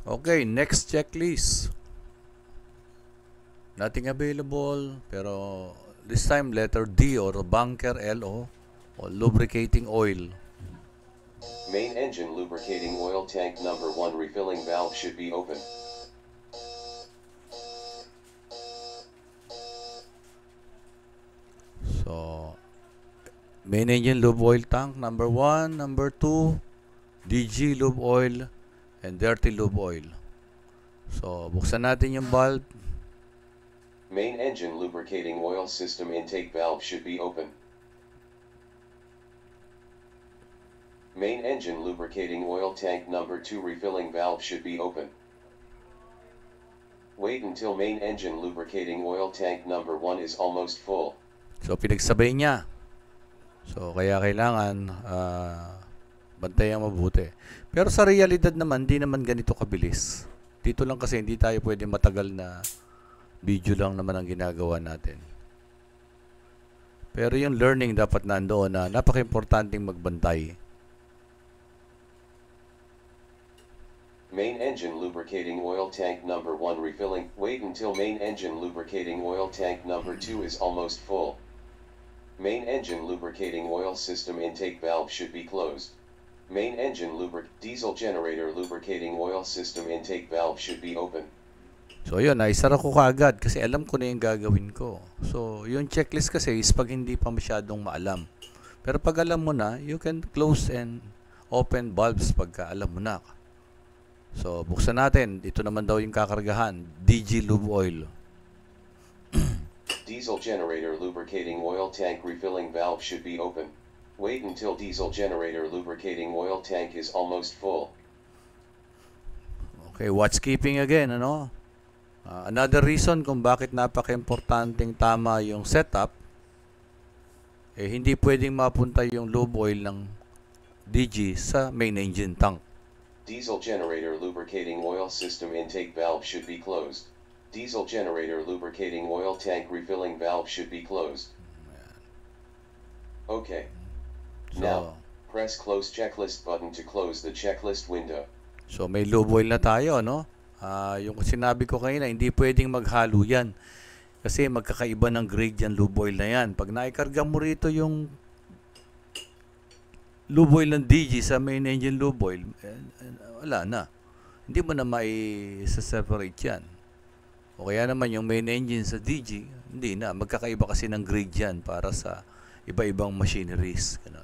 Okay, next checklist. Nothing available, pero this time letter D or bunker LO or lubricating oil. Main engine lubricating oil tank number 1 refilling valve should be open. So, main engine lube oil tank number 1, number 2, DG lube oil, and dirty lube oil. So, buksan natin yung valve. Main engine lubricating oil system intake valve should be open. Main engine lubricating oil tank number 2 refilling valve should be open. Wait until main engine lubricating oil tank number 1 is almost full. So, pinagsabay niya. So, kaya kailangan bantayan mabuti. Pero sa realidad naman, di naman ganito kabilis. Dito lang kasi hindi tayo pwede matagal na video lang naman ang ginagawa natin. Pero yung learning dapat nandoon na napaka-importanting magbantay. Main engine lubricating oil tank number 1 refilling. Wait until main engine lubricating oil tank number 2 is almost full. Main engine lubricating oil system intake valve should be closed. Main engine diesel generator lubricating oil system intake valve should be open. So yun, naisara ko kaagad kasi alam ko na yung gagawin ko. So yung checklist kasi is pag hindi pa masyadong maalam. Pero pag alam mo na, you can close and open valves pagka alam mo na. So buksan natin, ito naman daw yung kakargahan, DG lube oil. Diesel generator lubricating oil tank refilling valve should be open. Wait until diesel generator lubricating oil tank is almost full. Okay, watch keeping again, ano? Another reason kung bakit napaka-importanting tama yung setup, hindi pwedeng mapunta yung lube oil ng DG sa main engine tank. Diesel generator lubricating oil system intake valve should be closed. Diesel generator lubricating oil tank refilling valve should be closed. Okay. So, now, press close checklist button to close the checklist window. So may lube oil na tayo, no? Yung sinabi ko kanina, hindi pwedeng maghalo yan. Kasi magkakaiba ng grade yan, lube oil na yan. Pag naikarga mo rito yung lube oil ng DG sa main engine lube oil, wala na. Hindi mo na mai-separate yan. O kaya naman yung main engine sa DG, hindi na. Magkakaiba kasi ng grade yan para sa iba-ibang machineries. Ganun.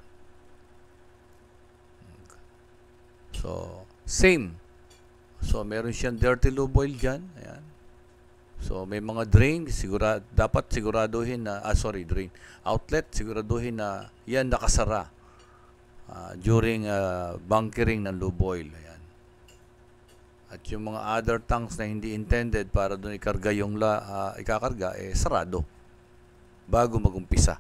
So, same. So, meron siyang dirty lube oil dyan. Ayan. So, may mga drain. Dapat siguraduhin na, drain. Outlet, siguraduhin na yan nakasara during bunkering ng lube oil. Ayan. At yung mga other tanks na hindi intended para doon ikarga yung ikakarga, sarado bago magumpisa.